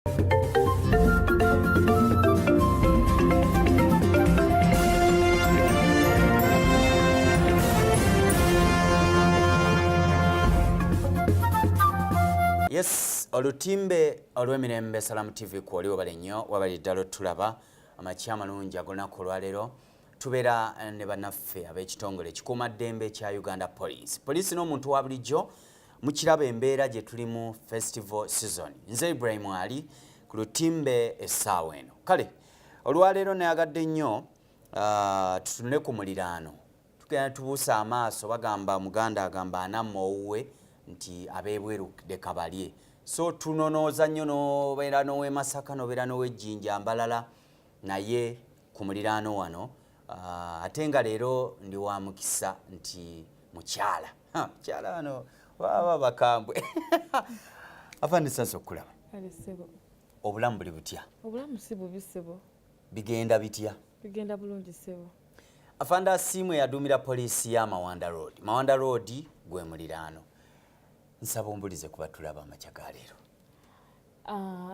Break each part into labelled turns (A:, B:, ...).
A: Yes, olutimbe olw'emirembe Salamu TV kwoli wabale nnyo wabali ddala tulaba amakya amalungi ag'olunaku olwaleero tubeera ne bannaffe ab'ekitongole ekikuumaddembe ekya Uganda Police. Police n'omuntu wa bulijjo mu kirabo embeera gye tuli mu festival season. Nze Ibrahim Ali ku lutimbe essaawa eno. Kale olwaleero nayagadde nnyo tutunule ku muliraano tugenda tubuusa amaaso bagamba Muganda agamba anamma owuwe nti abebweru dekabalye. So tunonooza nnyo n'obeera n'ow'e Masaka n'obeera n'ow'e Jjinja Mbalala naye ku muliraano wano ate nga leero ndi wa mukisa nti mukyala mukyala wano baba bakambwe afande sasa okulaba obulamu buli butya?
B: Obulamu si bubi ssebo.
A: Bigenda bitya?
B: Bigenda bulungi ssebo.
A: Afande Asiimwe yaduumira poliisi ya Mawanda Road. Mawanda Road gwe muliraano. Nsaba ombulize kuba tulaba amakya ga leero.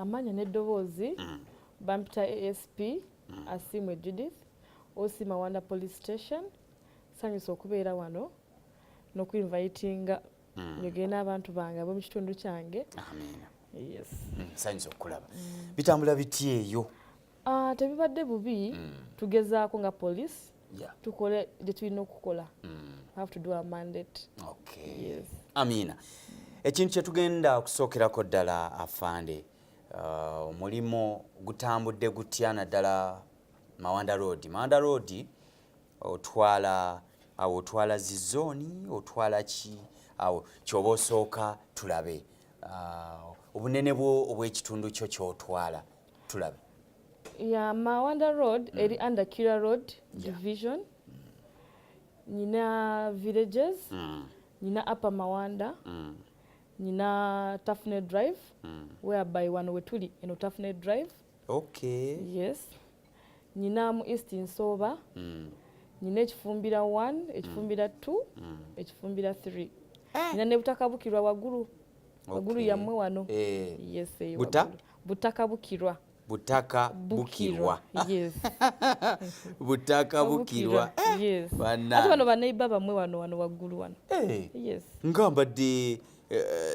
B: Amanya n'eddoboozi bampita ASP Asiimwe Judith OC Mawanda Police Station. Sanyusa okubeera wano n'okuinvitinga njogere n'abantu bange ab'omu kitundu kyange.
A: Amiina.
B: Yes.
A: Sanyusa okulaba. Bitambula biti eyo?
B: Tebibadde bubi. Tugezaako nga police.
A: Yeah.
B: Tukole gye tulina okukola. Have to do our mandate.
A: Okay.
B: Yes.
A: Amiina. Ekintu kye tugenda okusookerako ddala afande omulimo gutambudde gutya naddala Mawanda Road. Mawanda Road otwala zizooni otwala ki awo kyoba osooka tulabe obunene obw'ekitundu kyo kyotwala tulabe.
B: Yeah, Mawanda Road eri under Kira Road division. Nina villages. Nina Upper Mawanda. Nina Tafnet Drive, whereby wano wetuli eno Tafnet Drive.
A: Okay.
B: Yes. Nina mu East Nsoba. Nina ekifumbira 1, ekifumbira 2, ekifumbira 3. Nina ne butakabukirwa waggulu. Waggulu yammwe wano. Yes, butakabukirwa. Butakabukirwa. Yes.
A: Butakabukirwa.
B: Yes. Ate bano baneiba bamwe wano waggulu wano. Yes.
A: Ngambadde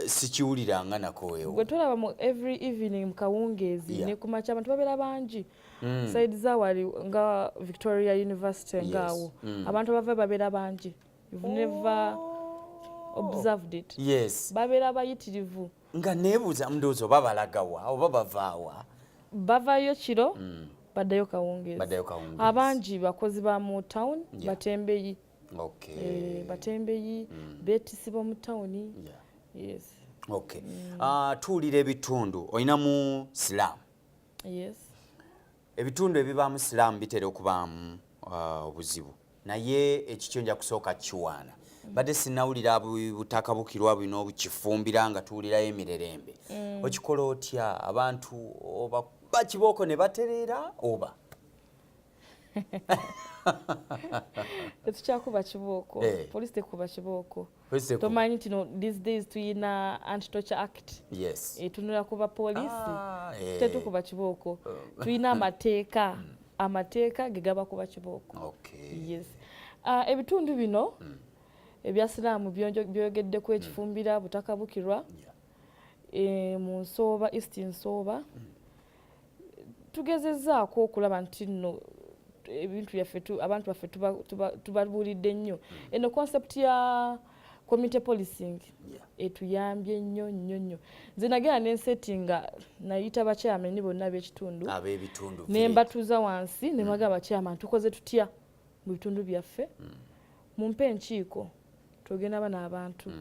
A: sikiwuliranga nakowewo.
B: Gwe tulaba mu every evening mu kawungeezi ne kumakya abantu babeera bangi. Side zawali nga Victoria University ngaawo. Abantu bava babeera bangi. You've never observed it.
A: Yes.
B: Babeera bayitirivu.
A: Nga neebuuza ndowooza oba balagawa oba bavaawa.
B: Bavayo kiro baddayo kawungeezi. Abangi bakozi ba mu town batembeyi.
A: Okay.
B: Batembeyi beetisibwa mu town. Yes.
A: Okay. Tuwulira ebitundu olinamu Silaamu.
B: Yes.
A: Ebitundu ebibaamu Silaamu bitera okubaamu obuzibu naye ekikyo nja kusooka kiwaana. Badde sinnawulira butakabukirwa bino obukifumbira nga tuwulirayo emirerembe. Okikola otya abantu oba bakibooko ne batereera oba?
B: Tetukyakuba kibooko. Police tekuba kibooko. Tomanyi nti these days tuyina Anti-Torture Act.
A: Yes.
B: Etunula kuba police. Tetukuba kibooko. Tuyina amateeka. Amateeka ge gaba kuba kibooko.
A: Okay.
B: Yes. Ebitundu bino ebya Silaamu byogeddeko ekifumbira butakabukirwa mu Nsooba, East Nsooba. Tugezezzaako okulaba nti nno ebintu byaffe abantu baffe tubabuulidde nnyo. Eno concept ya community policing etuyambye nnyo. Nze nagenda nensetinga nayita bakyamani bonna ab'ekitundu ne mbatuuza wansi ne bagamba bakyamani tukoze tutya mu bitundu byaffe mumpe enkiiko tugenda bana abantu.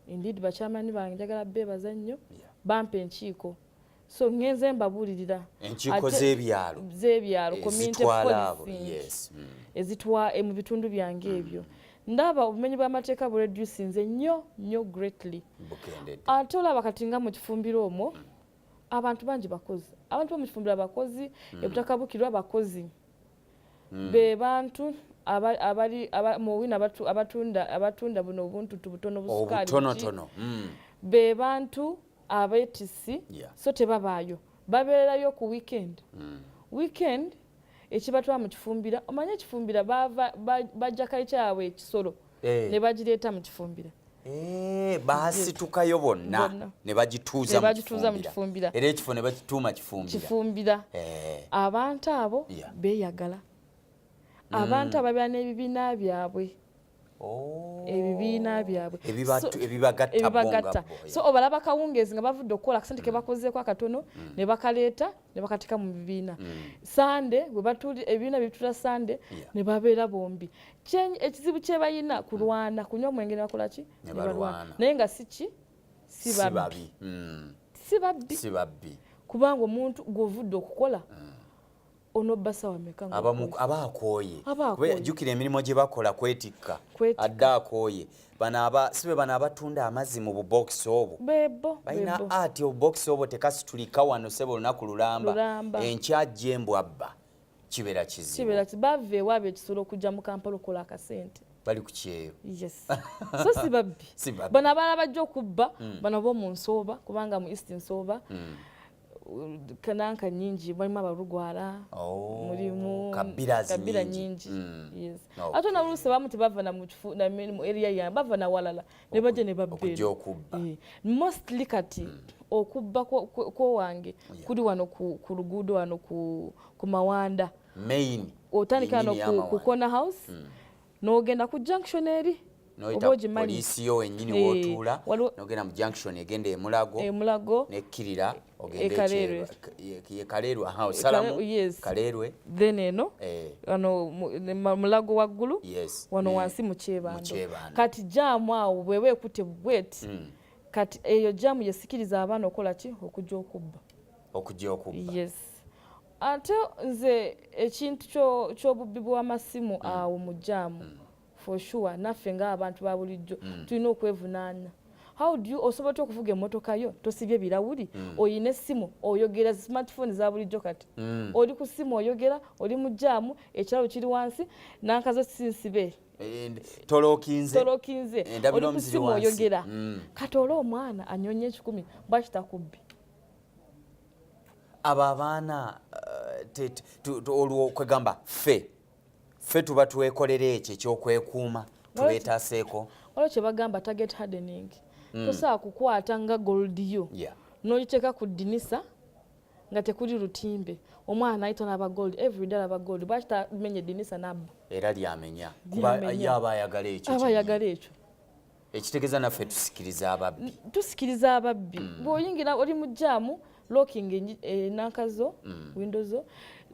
B: Indeed bakyamani bange njagala beebaza nnyo bampa enkiiko. So ngenze mbabuulirira
A: enkiiko z'ebyalo
B: community policing.
A: Yes.
B: Ezitwa mu bitundu byange ebyo. Ndaba obumenyi bw'amateeka bureducinze nnyo greatly. Ate olaba kati nga mu kifumbiro omwo abantu bangi bakozi. Abantu b'omu kifumbiro bakozi, ebutakabukirwa bakozi. Be bantu mu wina abatunda buno obuntu butono busukaali.
A: Obutonotono.
B: Be bantu abeetisi so tebabaayo babeererayo ku weekend weekend ekibatwala mu kifumbira omanye ekifumbira bajja kale kyabwe ekisolo ne bagireeta mu kifumbira
A: baasitukayo bonna ne bagituuza mu kifumbira era ekifo ne bakituuma kifumbira abantu abo beeyagala abantu ababeera n'ebibiina byabwe ebibiina byabwe ebibagatta so obalaba kawungeezi nga bavudde okukola akasente ke bakozeeko akatono ne bakaleeta ne bakateeka mu bibiina sande ebibiina bibitula sande ne babeera bombi ekizibu kye balina kulwana kunywa omwenge ne bakola ki ne balwana naye nga si babbi kubanga omuntu gw'ovudde okukola onobba sawa meka aba akooye jjukira emirimu gye bakola kwetikka adde akooye sibe bano abatunda amazzi mu bubokisi obwo balina ati obubokisi obwo tekasitulika wano sebe olunaku lulamba enkyajja embwabba kibeera kizibu
B: bava ewaabwe ekisolo okujja mu Kampala okukola akasente
A: bali ku kyeyo
B: so si babbi bano abalala bajja okubba bano b'omu Nsooba kubanga mu East Nsooba kananka nyingi balimu abalugwala mulimu kabira nyingi ate nabuluse bamu tebava mu area ya bava na walala ne bajja ne babbeera mostly kati okubba kwowange kuli wano ku luguudo wano ku Mawanda otandika no ku Corner House n'ogenda ku junction eri
A: poliisi yo wennyini w'otuula n'ogenda mu junction egenda emulago nekkirira ogenda Kaleerwe osalamu Kaleerwe
B: then eno wano mulago waggulu wano wansi mu Kyebando kati jaamu awo bweba ekutte bweti kati eyo jaamu yesikiriza abaana okukola ki okujja okubba ate nze ekintu ky'obubbi bw'amasimu awo mu jaamu for sure naffe ng'abantu ba bulijjo tulina okwevunaanya how do you osobola okuvuga emmotoka yo tosibye birawuli oyina essimu oyogera smartphone za bulijjo kati oli ku ssimu oyogera oli mu jaamu ekiralo kiri wansi nankazo sinsibe
A: tolokinze
B: oli ku ssimu oyogera kati olwo omwana anyonye 10 bwakitakubbi
A: abo abaana olwo kwegamba ffe tuba twekolera ekyo ekyokwekuuma tubeetaaseeko
B: olwo kye bagamba target hardening tosobola kukwata nga goldiyo n'ogiteeka ku ddinisa nga tekuli lutimbe omwana ayita n'aba gold everyday alaba gold bwakitamenya eddinisa n'abba
A: era lyamenya kuba ye aba ayagala ekyo ekitegeeza naffe tusikiriza ababbi bw'oyingira oli mu jaamu locking enankazo windows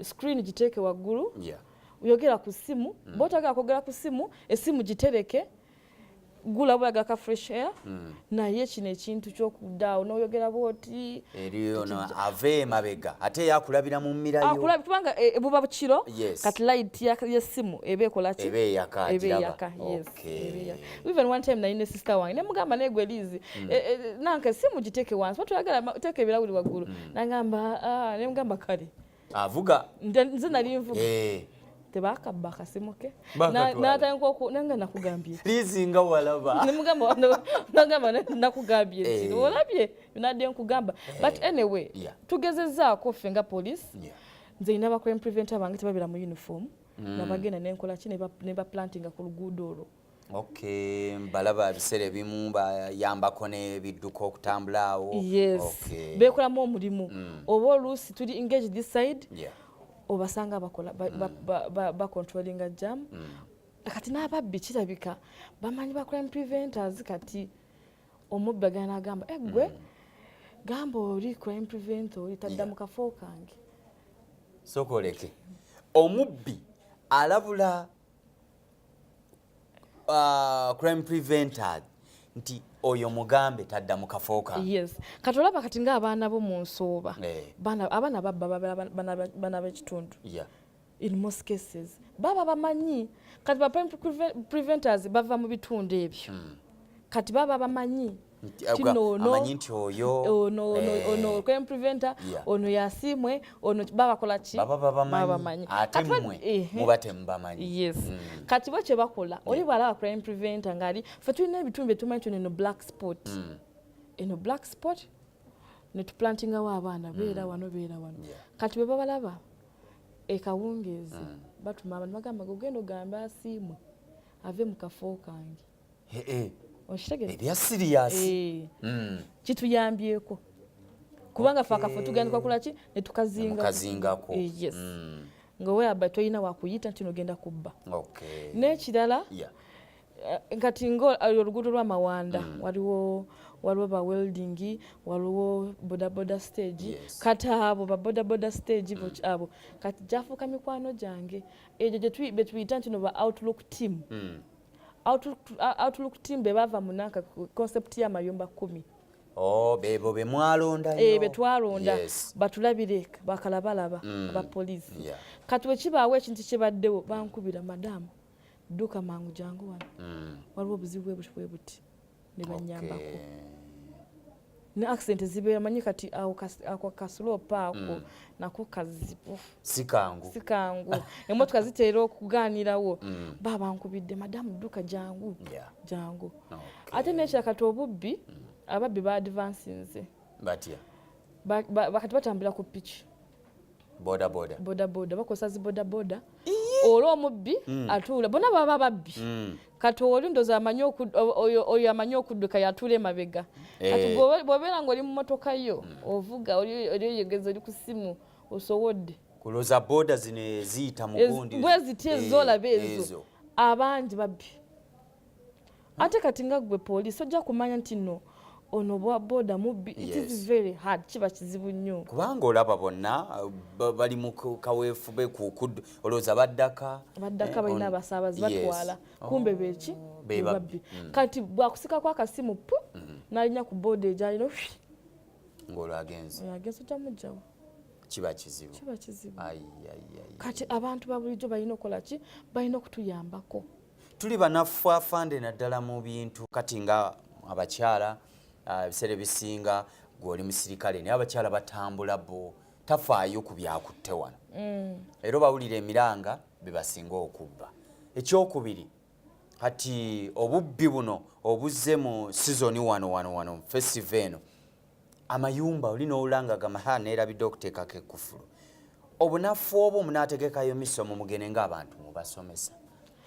A: screen giteeke waggulu uyogera ku ssimu bw'otagala kwogera ku ssimu essimu gitereke gula bwaga ka fresh air naye kino ekintu ky'okuddaawo n'oyogera bw'oti eriyo ave emabega ate yakulabira mu mmirayo
B: kubanga buba bukiro kati light y'essimu eba ekola ki eba eyaka even one time nalina sister wange ne mugamba negwe lizi nanka essimu giteeke wansi batwagala teeka ebirawuli waggulu nagamba ne mugamba kale
C: avuga
B: nze nali nvuga tebakabba akasimu ke nanga nakugambye
C: lizinga walaba
B: nemugamba nakugambye nti olabye nadde nkugamba but anyway tugezezaako ffe nga police nze ina bakrime preventer bange tebabira mu uniform nabagenda nenkola ki ne baplantinga ku luguudo olwo
A: Okay, balaba bisere bimu bayambako n'ebidduka okutambula awo.
B: Yes. Okay. Bekolamu omulimu. Oba oluusi tuli engage this side.
A: Yeah.
B: Obasanga bakola ba controlling a jam. Kati n'ababbi kirabika bamanyi ba crime preventers kati omubbi agana agamba eggwe gamba oli crime preventer oli tadda mu kafo kange.
A: Sokoleke. Omubbi alabula crime preventers nti oyo mugambe tadda mu kafo kange.
B: Yes. Kati olaba kati nga abaana bo mu Nsooba. Abaana babba bana b'ekitundu.
A: Yeah.
B: In most cases baba bamanyi kati ba preventers bava mu bitundu ebyo kati baba bamanyi
A: amanyi nti oyo
B: ono crime preventer ono yasimwe ono baba kola ki
A: baba bamanyi ate mmwe mubate mbamanyi.
B: Yes. Kati bo kye bakola oli bwalaba crime preventer ngali fe tulina ebitundu bye tumanyi eno black spot eno black spot ne tuplantingawo abaana beera wano kati bwe babalaba ekawungeezi batuma abantu bagamba ogenda ogamba asiimwe ave mu kafo kange okitegere
A: ebya serious
B: kituyambyeko kubanga fe akafo tugenda kwakola ki ne
A: tukazingako
B: yes nga weaba toyina wakuyita nti nogenda kubba
A: okay
B: n'ekirala kati oluguudo lw'amawanda waliwo ba welding waliwo bodaboda stage kati abo ba bodaboda stage abo kati jafuuka mikwano gyange egyo betuyita nti no ba outlook team outlook team bebava munanka concept y'amayumba 10
A: bebo bemwalondayo
B: betwalonda batulabire bakalabalaba abapoliisi kati wekibaawo ekintu kibaddewo bankubira madamu dduka mangu jangu wano waliwo obuzibu bwe buti ne banyambako ne accident zibeera manyi kati ako kaslopa ako nako kazibu sikangu emotoka ziteera okugaanirawo babankubidde madamu dduka jangu ate nekira kati obubbi ababbi ba advancinze
A: batya
B: bakati batambula ku piki boda bakosa zi boda olwo omubbi atuula bona baba babbi kati oli ndoza oyo amanyi okudduka yatuula emabega kati bw'obeera ng'oli mu motoka yo ovuga oli oyogeza oli ku simu osowodde
A: kuloza boda zino ziyita mugundi
B: bwe zitya ezolaba ezo abangi babbi ate kati nga gwe poliisi ojja kumanya nti no ono bwa boda mubbi it is very hard kiba kizibu nnyo
A: kubanga olaba bonna bali mu kaweefube kukuddu olowooza baddaka
B: balina abasaabazi batwala kumbe beki babbi kati bwakusikako akasimu pu n'alinya ku boda egyalina
A: ng'olwo agenze
B: ojja mugjawo
A: kiba kizibu
B: kati abantu babulijjo balina okukola ki balina okutuyambako
A: tuli banafu afande naddala mu bintu kati nga abakyala ebiseera ebisinga gw'oli musirikale naye abakyala batambula bo tafaayo ku byakutte wano era bawulira emiranga bebasinga okubba ekyokubiri kati obubbi buno obuzze mu sizoni wano mu festival eno amayumba oli n'olanga gamaha neerabidde okuteekako ekkufulu obunafu obwo munaategekayo misomo mugende ng'abantu mubasomesa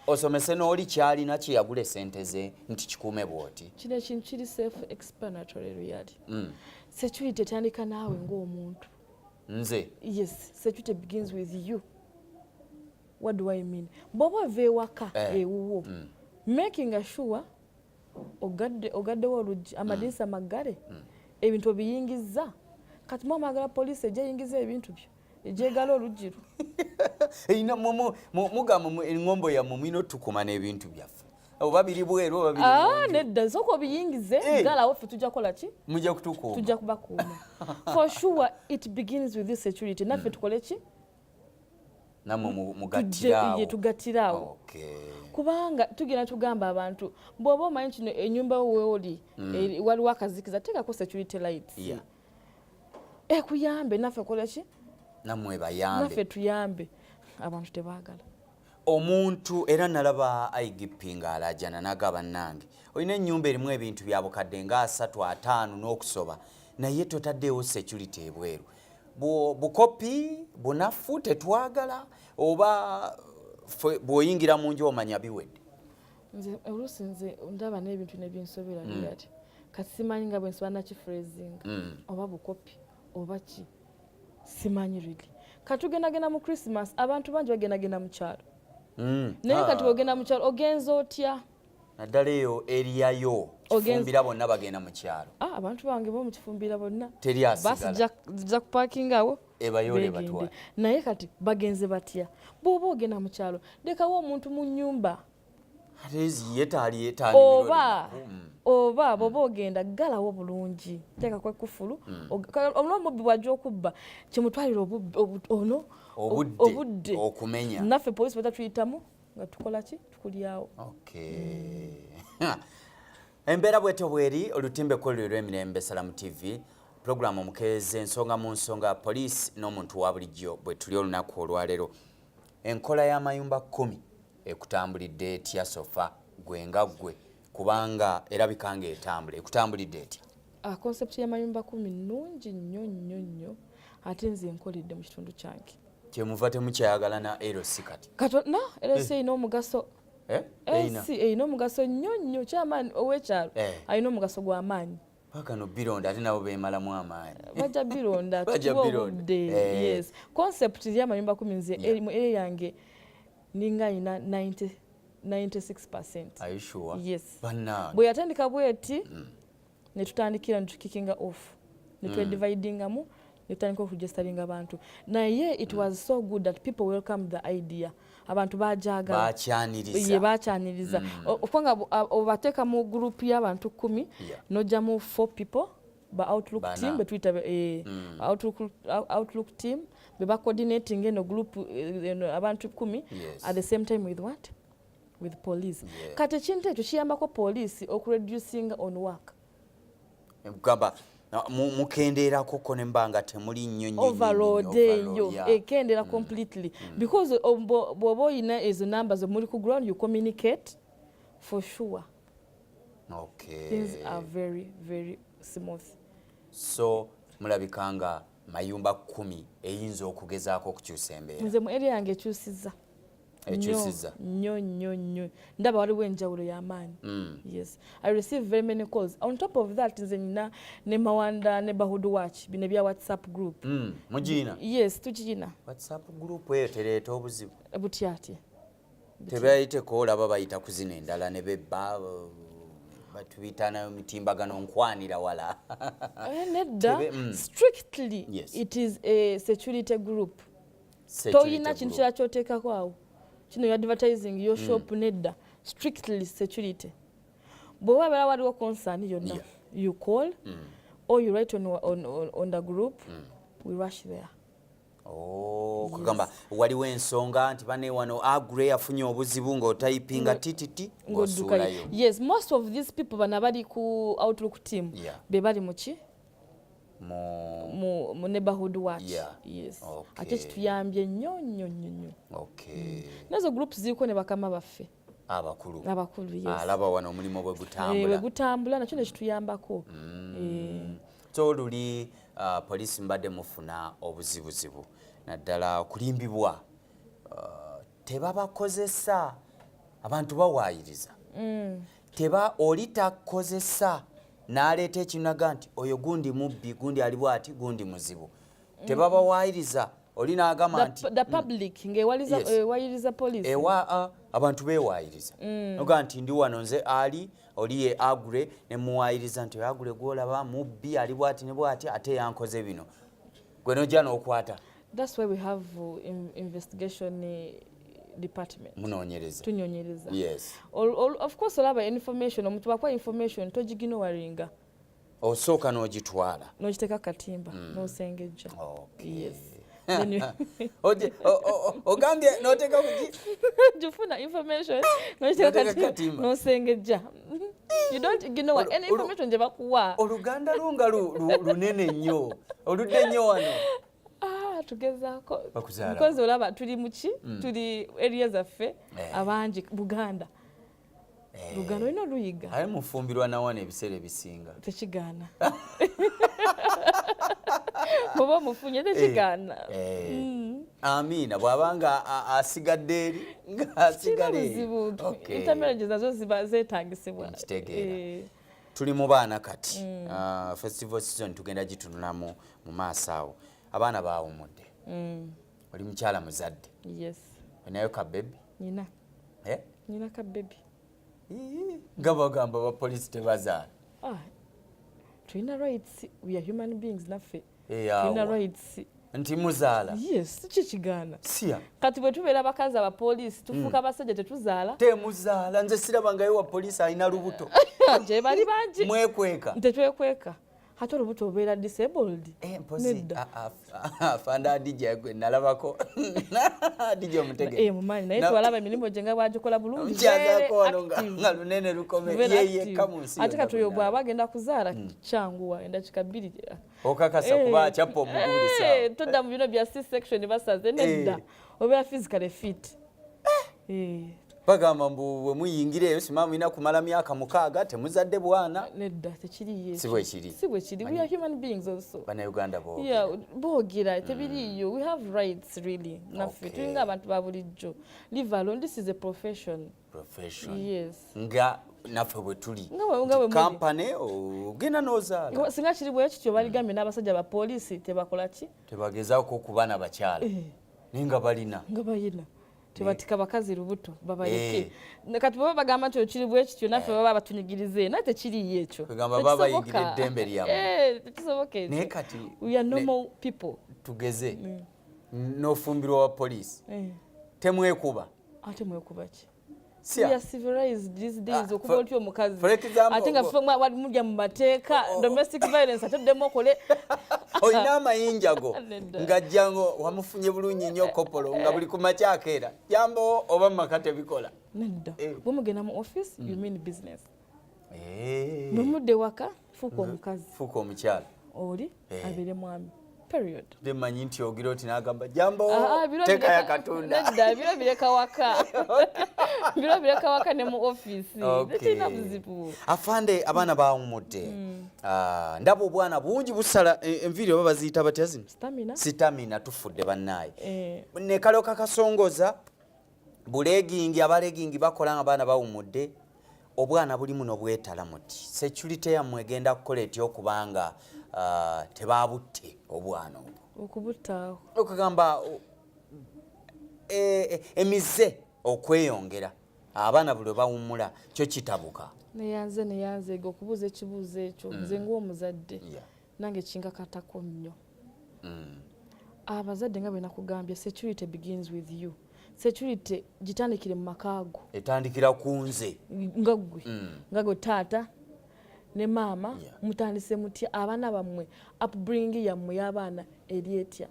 A: osomese n'oli kyalina kyeyagula esente ze nti kikuume bw'oti
B: kino ekintu kiri self explanatory really security etandika naawe ng'omuntu
A: nze
B: yes security begins with you what do I mean bw'oba ova ewaka ewuwo making sure ogaddewo oluggi amadinisa maggale ebintu obiyingiza kati mwamagala poliisi ejeyingiza ebintu byo ejegala oluggi lwo
A: mugamba eŋŋombo yammwe mwina otukuma n'ebintu byaffe oba biri bweru oba biri
B: nedda nsooka obiyingize galawo ffe tujja kukola ki
A: mujja kutukuuma
B: tujja kubakuuma for sure it begins with this security naffe tukole ki
A: namwe mugattirawo
B: tugattirawo kubanga tugenda tugamba abantu bw'oba omanyi kino ennyumba weoli waliwo akazikiza teekako security lights ekuyambe naffe kola ki
A: namwe bayambe
B: naffe tuyambe abantu tebaagala
A: omuntu era nalaba IGP ng'alajana n'agaba bannange olina ennyumba erimu ebintu bya bukadde nga 3-5 n'okusoba naye totaddeewo security ebweru bukopi bunafu tetwagala oba bw'oyingira mu nju omanya biwedde
B: nze oluusi nze ndaba n'ebintu nebinsobera byati kati simanyi nga bwe nsoba nakifreezing oba bukopi oba ki simanyi really kati tugendagenda mu Christmas abantu bangi bagendagenda mu kyalo naye kati ogenda mu kyalo ogenza otya
A: naddala eyo eriyayo kifumbira bonna bagenda mu kyalo
B: abantu bange bo mu kifumbira bonna
A: teri asigala
B: basi jja kupakingawo
A: ebayole batwala
B: naye kati bagenze batya bw'oba ogenda mu kyalo lekawo omuntu mu nnyumba oba bw'oba ogenda galawo bulungi teekako ekkufulu omubbi bw'ajja okubba kimutwalira obudde
A: okumenya
B: naffe poliisi batatuyitamu nga tukola ki tukulyawo
A: embeera bwetyo bweri olutimbe kolero lw'emirembe Salamu TV puroguramu omukeeze ensonga mu nsonga poliisi n'omuntu wa bulijjo bwe tuli olunaku olwaleero enkola y'amayumba 10 ekutambulidde etya sofa gwe nga gwe kubanga erabika nga etambula ekutambulidde etya
B: concept y'amayumba 10 nnungi nnyo ate nze nkoledde mu kitundu kyange
A: kyemuva temukyayagala na LC kati
B: katona LC ina omugaso LC ina omugaso nnyo kyamaanyi ow'ekyalo alina omugaso gw'amaanyi
A: pakano bironda ate nabo beemalamu amaanyi
B: bajja bironda obudde yes concept y'amayumba 10 nze eri yange ninga ina 96%.
A: Are you sure?
B: Yes.
A: Bwe
B: yatandika bweti ne tutandikira ntukikinga off ne twedividinga mu ne tutandika okugestaringa abantu naye it was so good that people welcomed the idea abantu bajagala bacyaniriza okubanga obateeka mu group y'abantu 10 nojja mu 4 people ba outlook team betwita outlook team beba coordinating eno group abantu 10 at the same time with what with police kati ekintu ekyo kiyambako police okureducing on work
A: gamba mukendeerako ko ne mbanga temuli nnyo
B: overload eyo ekendera completely because bw'oba oyina ezo numbers omuli ku ground you communicate for sure.
A: Okay.
B: Things are very very smooth.
A: So mulabikanga mayumba 10 eyinza okugezaako okukyusa embeera.
B: Nze mu area yange ekyusiza. Nnyo. Ndaba waliwo enjawulo y'amaanyi. Yes. I receive very many calls. On top of that, nze nina ne Mawanda Neighborhood Watch bino bya WhatsApp group.
A: Mugina?
B: Yes, tukigina.
A: WhatsApp group eyo tereeta obuzibu.
B: Butyatye.
A: Tebayiteko olaba bayita kuzina endala ne bebba batuyita nayo mitimbagano nkwanira wala.
B: Nedda, strictly it is a security group. Toyina kintu kya kyoteekako awo. Kino ya advertising your shop nedda strictly security. Bwe wabera waliwo concern yonna you call or you write on the group we rush there.
A: Kugamba waliwo ensonga nti bane wano Agre afunye obuzibu ng'otypinga TTT ng'osuulayo.
B: Yes, most of these people bana bali ku Outlook team be bali muki mu Neighborhood Watch. Yes. Ate kituyambye nnyo.
A: Okay.
B: Nazo groups ziriko ne bakama baffe.
A: Abakulu.
B: Yes.
A: Alaba wano omulimu bwe gutambula.
B: Bwe gutambula nakyo ne kituyambako.
A: So luli police mbadde mufuna obuzibuzibu naddala okulimbibwa tebabakozesa abantu bawaayiriza teba oli takozesa n'aleeta ekinaga nti oyo gundi mubbi gundi ali bwati gundi muzibu tebabawaayiriza oli n'agamba nti
B: the public ng'ewayiriza police
A: abantu beewaayiriza noga nti ndi wano nze ali oli ye Agre ne muwaayiriza nti Agre gwolaba mubbi ali bwati ne bwati ate yankoze bino gwe nojja n'okwata.
B: That's why we have investigation department.
A: Munoonyereza.
B: Tunyonyereza.
A: Yes.
B: Of course olaba information omuntu bakwa information togiginowaringa.
A: Osooka n'ogitwala.
B: N'ogiteeka katimba n'osengejja.
A: Okay.
B: Yes.
A: Ogambye n'oteeka kuki?
B: Jufuna information n'ogiteeka katimba n'osengejja. You don't ignore any information gye bakuwa.
A: Oluganda lunga lunene nnyo. Oludde nnyo wano.
B: Tugezaako because olaba tuli muki tuli area zaffe abangi Buganda. Lugano ino luyiga.
A: Aye mufumbirwa na wana ebiseera ebisinga.
B: Tekigaana. Bobo mufunye tekigaana.
A: Amina bwabanga asigadde eri ng'asigale.
B: Okay. Intermarriages nazo ziba zeetagisibwa.
A: Kitegeera. Tuli mu baana kati. Festival season tugenda gitunulamu mu maaso awo. Abaana baawumudde. Oli mukyala muzadde.
B: Yes.
A: Onayo ka baby?
B: Nina. Nina ka baby.
A: Gamba ba police tebazaala.
B: Tulina rights, we are human beings naffe.
A: Tulina
B: rights.
A: Nti muzaala?
B: Yes, kikigaana.
A: Siya.
B: Kati bwe tubeera abakazi aba police tufuuka abasajja tetuzaala.
A: Temuzaala nze sirabangayo wa police alina lubuto.
B: Gye bali bangi.
A: Mwekweka.
B: Tetwekweka. Hata olubuto obeera disabled.
A: Mpozi. Fanda DJ gwe nalabako. DJ omutegeke.
B: Mumanyi naye twalaba emirimu gye nga bwagikola bulungi.
A: Nkyazako wano nga lunene lukome ye kamunsi.
B: Ate kati oyo bw'aba agenda kuzaala kyanguwa endakika 2.
A: Okakasa kuba akyapa omugulisa.
B: Todda mu bino bya C-section basaze nedda. Obeera physically fit.
A: bagamba mbu bwe muyingireyo simaamu ina kumala myaka 6 temuzadde bwana.
B: Nedda tekiriyo.
A: Si bwe kiri.
B: Si bwe kiri. We are human beings also.
A: Bannayuganda boogera.
B: Yeah, boogera tebiriyo. We have rights really. Naffe tulinga abantu ba bulijjo. Leave alone, this is a profession. Yes.
A: Nga naffe bwe tuli.
B: Nga bwe
A: kampani ogenda n'ozaala.
B: Singa kiri bwe kityo baligambye n'abasajja ba poliisi tebakola ki?
A: Tebagezaako okubaana bakyala. Naye nga balina.
B: Nga balina. Tebatika bakazi lubuto babayike. Kati baba bagamba nti okiri bwe kityo naffe baba batunyigirize naye tekiriyo ekyo.
A: Bagamba baba bayingira eddembe lyamu.
B: Tekisoboka ekyo.
A: Naye kati
B: we are normal people.
A: Tugeze n'ofumbirwa wa poliisi. Temwekuba.
B: Ate mwekuba ki?
A: We
B: are civilized these days okuba otyo omukazi.
A: Ate
B: nga ffe mulya mu mateeka domestic violence ateddemu okole.
A: Olina amayinja go ng'ajja ngo wamufunye bulungi nnyo kopolo nga buli ku makya akeera jambo oba mu maka tebikola.
B: Nedda bwe mugenda mu office you mean business. Bwe mudde waka fuuka omukazi.
A: Fuuka omukyala.
B: Oli abeere mwami. Period.
A: Demanyi nti ogira oti n'agamba jambo teeka ya Katonda.
B: Nedda biro bireka waka. Biro bireka waka ne mu office. Tekirina buzibu.
A: Afande abaana bawumudde. Ndaba obwana bungi busala enviiri oba baziyita batya zino? Sitamina tufudde bannaaye. Ne kalo kakasongoza bulegingi abalegingi bakola nga baana bawumudde. Obwana bulimu n'obwetala muti. Security yammwe egenda kukola etya okubanga tebabutte obwana obwo.
B: Okubuttaawo.
A: Okugamba emize okweyongera. Abaana buli bawummula kyo kitabuka.
B: Neyanze okubuuza ekibuuzo ekyo nze ng'omuzadde nange kinkakatako nnyo. Abazadde nga bwe nakugambye security begins with you. Security gitandikire mu makaago.
A: Etandikira ku nze.
B: Nga gwe taata ne maama mutandise mutya abaana bammwe upbringing yammwe y'abaana eri etya.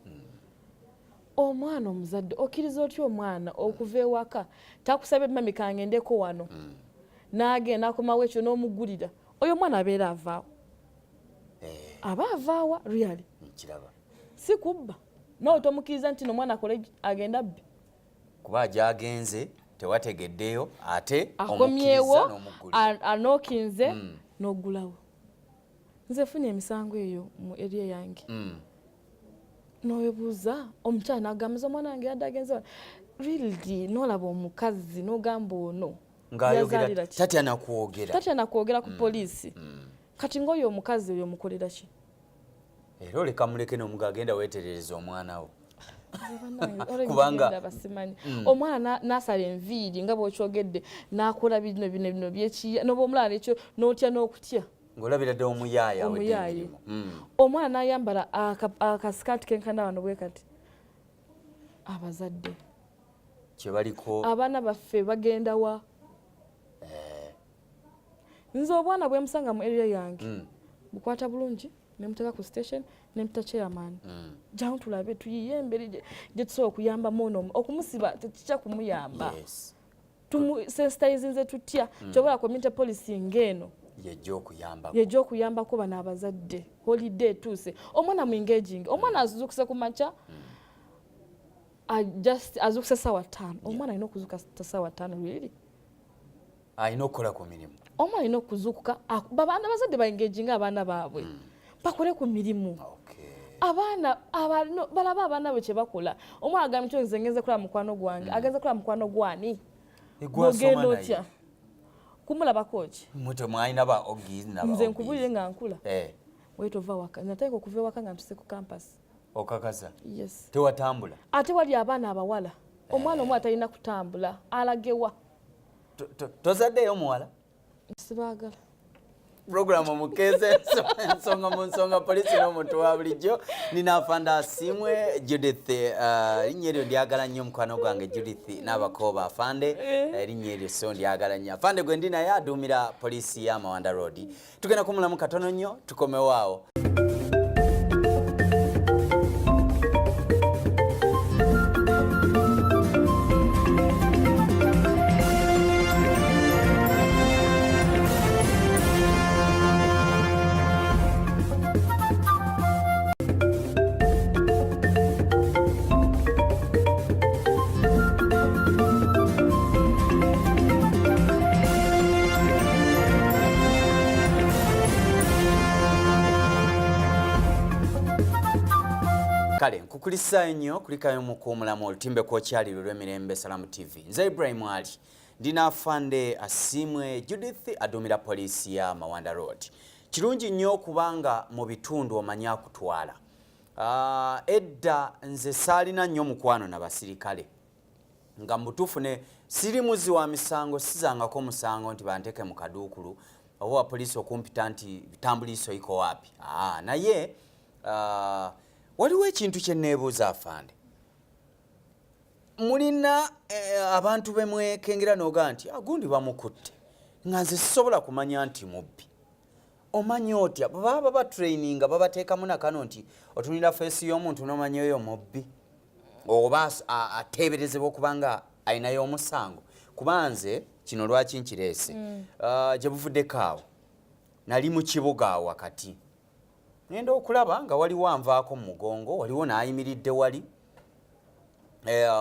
B: Omwana omuzadde okkiriza otya omwana okuva ewaka takusabye mami kangendeko wano n'agenda akomawo ekyo n'omugulira oyo omwana abeera avaawo. Aba avaawa really si kubba nawe tomukkiriza nti nomwana akole agenda abbi
A: kuba gy'agenze tewategeddeyo ate
B: akomyewo anookinze n'ogulawo. Nze funye emisango eyo mu area yange. Nowebuuza omukyala n'agambiza omwana wange yadde agenze really n'olaba omukazi n'ogamba ono
A: ng'ayogera tatya
B: nakwogera ku poliisi. Kati ng'oyo omukazi oyo omukolera ki?
A: Era oleka muleke n'omuga agenda weeterereza omwana wo.
B: Kubanga basimanyi omwana n'asala enviiri nga bw'okyogedde n'akola bino byekiya n'oba omulala ekyo n'otya n'okutya.
A: Ng'olabira ddala omuyaaye.
B: Omwana n'ayambala akasikaati kenkana wano bwe kati. Abazadde
A: kye baliko
B: abaana baffe bagenda wa? Nze obwana bwe musanga mu area yange bukwata bulungi ne muteeka ku station ne muta chairman. Jjangu tulabe tuyiye emberi gye tusobola okuyambamu ono okumusiba tekikya kumuyamba. Tumusensitizinze tutya kyobola community policing eno yejja okuyambako bano abazadde holiday etuuse omwana mu engaging omwana azuzukuse ku makya azukuse ssaawa 5 omwana alina okuzuuka ssaawa 5 really
A: alina okukola ku mirimu.
B: Omwana alina okuzuukuka babaana abazadde ba engaging abaana baabwe bakole ku mirimu. Abaana balaba abaana bwe kye bakola. Omwana agamba nti nze ngenze kulaba mukwano gwange agenze kulaba mukwano gwani ogenda otya kumulabako ki?
A: Muto mwalina ba ogizi naba
B: nze nkubulire nga nkula wait ova waka nateeka okuva ewaka nga ntuse ku campus.
A: Okakasa?
B: Yes.
A: Tewatambula?
B: Ate wali abaana abawala omwana omu atalina kutambula alagewa.
A: Tozaddeyo muwala?
B: Sibaagala.
A: Programu mukeze ensonga mu nsonga polisi n'omuntu wa bulijjo nina afande Asimwe Judith linnya eryo ndyagala nnyo mukwano gwange Judith n'abakooba afande linnya eryo so ndyagala nnyo afande gwe ndi naye aduumira polisi ya Mawanda Road. Tugenda kumulamu katono nnyo tukomewaawo. kale nkukulisa nnyo kulikayo mukuumulamu olutimbe kwokyaliro lw'emirembe Salamu TV. Nze Ibrahim Ali ndina afande Asimwe Judith adumira poliisi ya Mawanda Road. Kirungi nnyo kubanga mu bitundu omanyi akutwala. Edda nze saalina nnyo mukwano na basirikale nga mutuufu ne siri muzi wa misango sizangako musango nti banteke mu kaduukulu oba wa poliisi okumpita nti bitambuliiso iko wapi. Naye waliwo ekintu kye neebuuza afande. Mulina abantu bemwekengera n'oga nti gundi bamukutte nga nze sisobola kumanya nti mubbi. Omanyi otya baba batraininga babateekamu nakano nti otunira feesi y'omuntu n'omanya oyo mubbi oba ateeberezebwa okubanga ayinayo omusango. Kuba nze kino lwaki nkireese gye buvuddeko awo nali mu kibuga awo wakati ngenda okulaba nga waliwo anvaako mu mugongo waliwo n'ayimiridde wali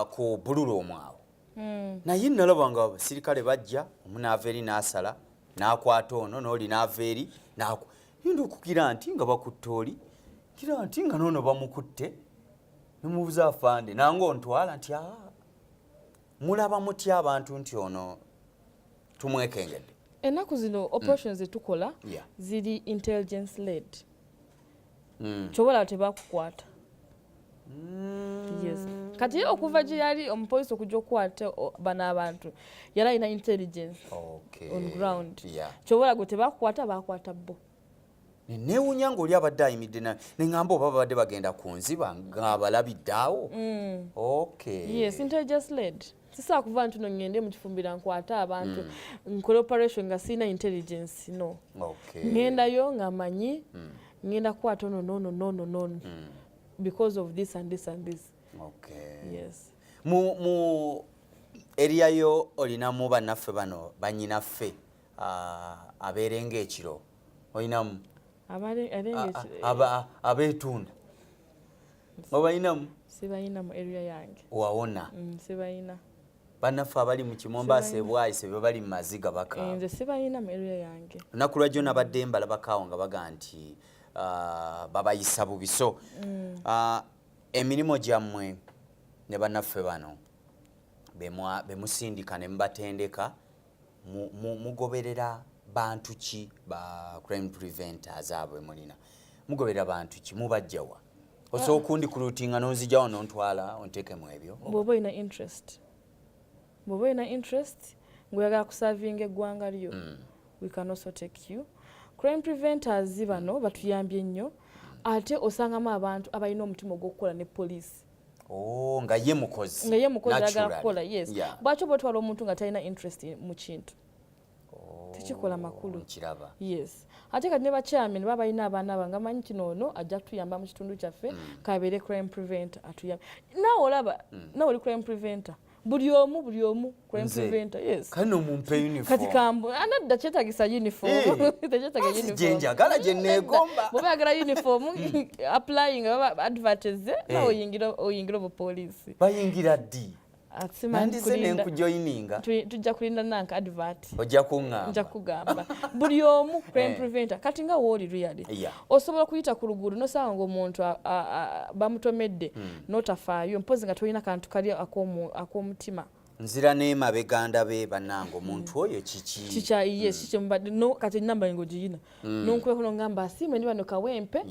A: ku bululu omwawo naye nalaba nga abasirikale bajja omu n'ava eri n'asala n'akwata ono n'oli n'ava eri yinda okugira nti nga bakutte oli kira nti nga noono bamukutte nemubuuza afande nange ontwala nti mulaba mutya abantu nti ono tumwekengedde.
B: Ennaku zino operations zetukola ziri intelligence led. Kyobola tebakukwata. Yes. Kati okuva gye yali omupoliisi okujja okukwata bano abantu yali alina intelligence on ground. Kyobola gwe tebakukwata bakwata bo.
A: Neewuunya ng'oli abadde ayimidde neŋŋamba oba babadde bagenda ku nziba ng'abalabidde awo.
B: Yes, intelligence led. Sisa kuva nti no ngende mu kifumbira nkwata abantu nkole operation nga sina intelligence no. Ngendayo nga manyi ngenda kwata no. Because of this and this and this. Yes.
A: Mu area yo olinamu bannaffe bano bannyinaffe abeerenga ekiro olinamu abeetunda obalinamu?
B: Sibalina mu area yange.
A: Wawona?
B: Sibalina.
A: Bannaffe abali mu Kimombasa ebwayise be bali mu maziga baka.
B: Nze sibalina mu area yange.
A: Lunaku lwajjo nabadde mbalabakaawo nga baga nti babayisa bubiso. Emirimu gyammwe ne bannaffe bano bemusindika ne mubatendeka mugoberera bantu ki ba crime preventers abo mulina mugoberera bantu ki mubajjawa osobola okundikulutinga n'onzijawo n'ontwala onteeke mu ebyo
B: bw'oba olina interest ng'oyagala kusavinga eggwanga lyo we can also take you. Crime preventers bano batuyambye nnyo ate osangamu abantu abalina omutima ogw'okukola ne poliisi.
A: Nga ye mukozi
B: ayagala kukola. Yes. Bwaki oba otwala omuntu nga talina interest mu kintu tekikola makulu. Yes. Ate kati ne bachairman baba balina abaana banga manyi kino ono ajja kutuyamba mu kitundu kyaffe kabeere crime preventer atuyamba. Nawe olaba nawe oli crime preventer. Buli omu crime preventer. Yes.
A: Kano mumpe uniform.
B: Kati kambu anadda kyetagisa uniform. Tekyetagisa uniform.
A: Jenjagala gye neegomba.
B: Bw'oba oyagala uniform applying advertise nawe oyingira mu poliisi.
A: Bayingira ddi?
B: Nandize
A: nenkujoyininga.
B: Tujja kulinda nanka advert.
A: Ojja kuŋŋamba.
B: Nja kugamba. Buli omu crime preventer. Kati nga wooli really. Osobola kuyita ku luguudo nosanga ng'omuntu bamutomedde n'otafaayo mpozi nga tolina kantu kali ak'omutima.
A: Nzira n'emabeganda be bannange omuntu oyo kiki?
B: Kati ennamba ng'ogiyina. N'onkweko n'ongamba Asimwe ndi bano kawempe.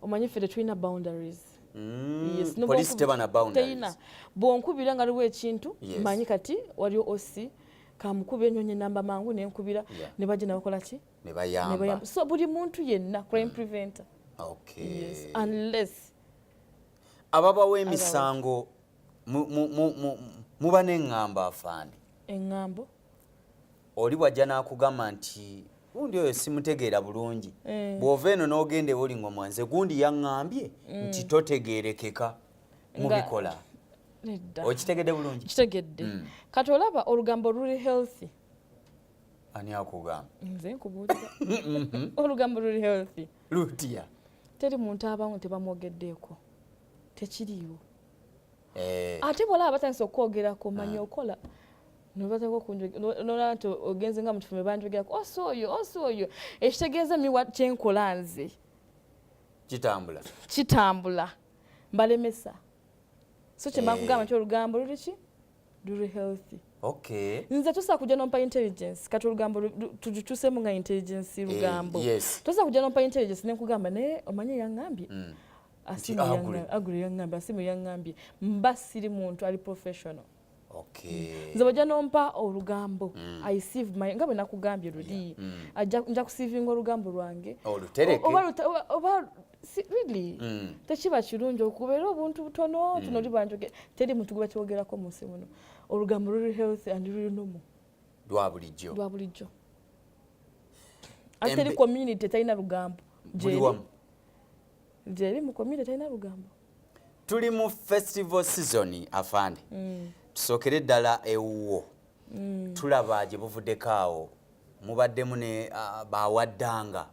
B: Omanyi ffe tetulina boundaries. Yes,
A: police tebana boundaries.
B: Bwonkubira nga liwo ekintu manyi kati waliwo OC kamukubira ennyonyi namba mangu nenkubira ne bajja nabakola ki?
A: Ne bayamba.
B: So buli muntu yenna crime preventer. Yes, unless
A: ababawo emisango muba n'eŋŋamba afande.
B: Eŋŋambo?
A: Oli bwajja n'akugamba nti gundi oyo simutegeera bulungi. Bw'ova eno n'ogenda ewoli ng'omwanze gundi yaŋŋambye nti totegeerekeka mubikola. Okitegedde bulungi?
B: Kitegedde. Kati olaba olugambo luli healthy.
A: Ani akugamba?
B: Nze nkubuulira. Olugambo luli healthy.
A: Lutya?
B: Teri muntu abamu tebamwogeddeeko. Tekiriiwo. Ate bw'olaba batandise okwogerako manyi okola. Nobatako kunjogera nti ogenze nga mukifume banjogerako osooyo ekitegeeza miwa kyenkola nze
A: kitambula
B: mbalemesa so kyemba kugamba nti olugambo luli ki luli healthy.
A: Okay.
B: Nze tosa kujja nompa intelligence kati olugambo tujutusemu nga intelligence lugambo.
A: Yes.
B: Tosa kujja nompa intelligence nekugamba ne omanye yangambye. Agule yangambye asimu yangambye mba siri muntu ali professional.
A: Okay.
B: Nze bajja nompa olugambo I sieve my nga bwe nakugambye luli nja kusivinga olugambo lwange
A: olutereke
B: oba really tekiba kirungi okubeera obuntu butono tuno libanjoge teri muntu gwe bakyogerako mu nsi muno olugambo luli healthy and luli normal
A: lwa bulijjo
B: ateri community talina lugambo jeri mu community talina lugambo.
A: Tuli mu festival season afande tusokere ddala ewuwo tulaba gye buvuddeko awo mubaddemu ne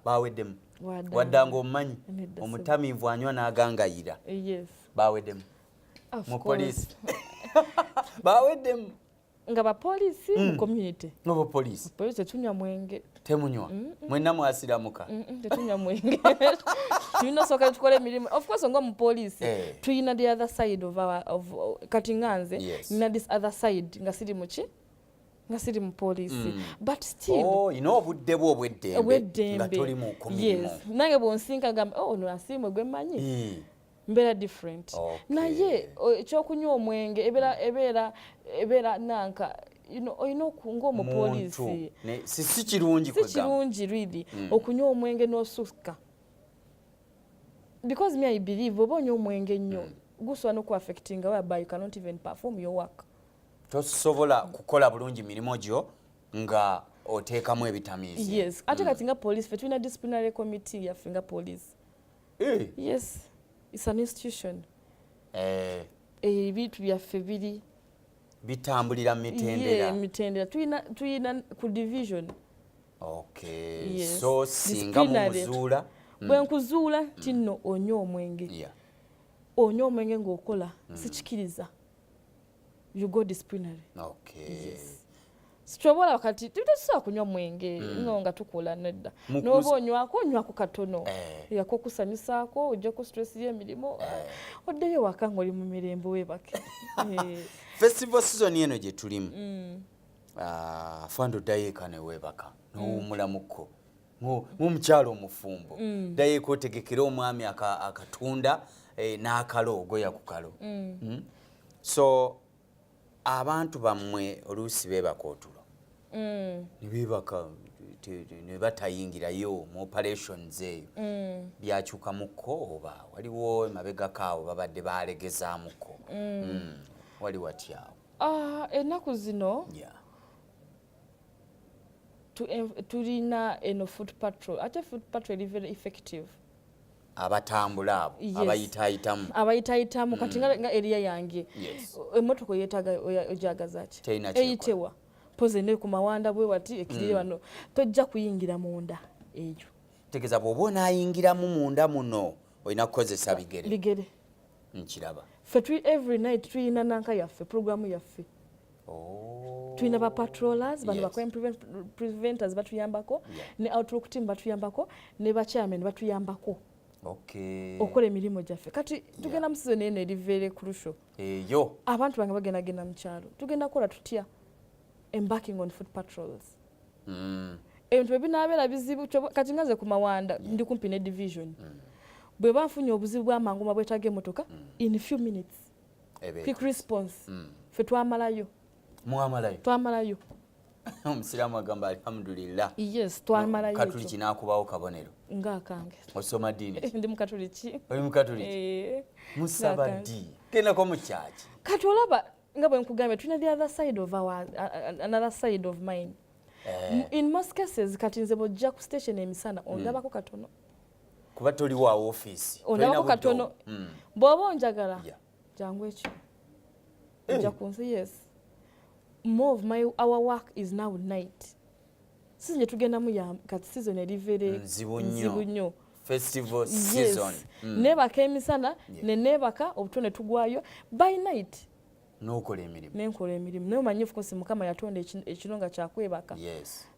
A: baweddemu waddanga omumanyi omutamiivu anywa n'agangayira baweddemu mu poliisi baweddemu
B: nga bapoliisi mu community
A: n'obupoliisi
B: tetunywa mwenge
A: temunywa mwenna mwasiramuka
B: tetunywa mwenge tulina osooka tukole emirimu of course nga omupoliisi tulina the other side of kati nganze nina this other side nga siri muki nga siri mu poliisi but still
A: ina obudde bwo obweddembe nga toli mu kumirimu
B: nange bwonsinka gamba ono asiimwe gwe mmanyi mbeera different naye ekyokunywa omwenge ebeera nanka olina okunga omupoliisi
A: si kirungi
B: really okunywa omwenge n'osuka because me I believe oba onywa omwenge nnyo gusobola n'okuaffectinga whereby you cannot even perform your work.
A: Tosobola kukola bulungi mirimu gyo nga oteekamu ebitamiizi.
B: Yes ate kati nga police fe tulina disciplinary committee yaffe nga police. Yes it's an institution. Ebintu byaffe biri
A: bitambulira mitendera.
B: Mitendera tulina ku division.
A: Okay. Yes. So singa muzuula
B: bwe nkuzuula tinno onywa omwenge onywa omwenge ng'okola sikikiriza you go disciplinary.
A: Okay.
B: Sichobola wakati tutusobola kunywa mwenge nga tukola nedda n'oba onywako katono yako kusanyusaako ojjako stress y'emirimu oddeyo waka ng'oli mu mirembe weebake.
A: Festival season eno gye tulimu fando oddayo eka ne weebaka n'owummulamuko ng'omukyalo omufumbo ddayo eka otegekera omwami akatunda n'akalo ogoya ku kalo. So abantu bammwe oluusi beebaka otulo ne beebaka ne batayingirayo mu operations eyo byakyukamukko oba waliwo emabegako awo babadde balegezaamuko wali watya awo?
B: Ennaku zino tulina eno foot patrol ate foot patrol eri very effective.
A: Abatambula abo
B: abayitaayitamu kati nga eriya yange emmotoka yeetaaga ojagaza ki eyitewa poze ne ku mawanda bwe wati ekirire wano tojja kuyingira munda eyo
A: tegeeza bw'oba onaayingiramu munda muno olina kukozesa bigere nkiraba
B: ffe every night tulina nanka yaffe programu yaffe tulina ba patrollers bano ba crime preventers batuyambako ne outlook team batuyambako ne ba chairman batuyambako okola emirimu gyaffe kati tugenda mu season eno eriveere crucial
A: eyo
B: abantu bange bagendagenda mu kyalo tugenda kukola tutya embarking on foot patrols ebintu ebinaabeera bizibu kati ngaze ku mawanda ndi kumpi ne division bwe banfunye obuzibu bw'amangu mabwetaaga emmotoka in few minutes quick response ffe twamalayo
A: omusiraamu agamba alhamdulillah.
B: Yes twamalayo
A: katuliki n'akubawo kabonero
B: ng'akange
A: osoma ddiini
B: ndi mukatuliki
A: oli mukatuliki musaba ddi gendako mu kyaki
B: kati olaba nga bwe nkugambye tulina the other side of another side of mine in most cases kati nze bw'ojja ku station emisana ondabako katono
A: kuba toliwo awo ofiisi
B: ondabako katono bw'oba onjagala jangu ekyo ojja ku nsi. Yes more of our work is now night. Season tugendamu ya kati season eriveere
A: nzibu nnyo festival season
B: nebaka emisana nebaka obutone tugwayo by night
A: n'okola
B: emirimu naye omanyi of course mukama yatonda ekiro nga kyakwebaka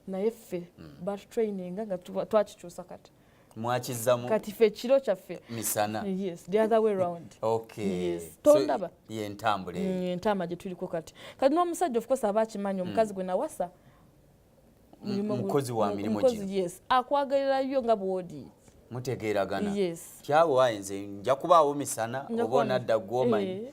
B: naye ffe batutraininga nga twakikyusa kati
A: mwakizzamu
B: kati ffe ekiro kyaffe
A: misana.
B: yes the other way round.
A: Okay.
B: Yes. Tondaba
A: ye ntambule
B: entama gye tuliko kati n'omusajja of course aba akimanyi omukazi gwe nawasa
A: mukozi wa mirimu gino
B: yes akwagalirayo nga bw'odi
A: mutegeeragana
B: yes
A: kyawo nze nja kubaawo misana oba onadda gwomanyi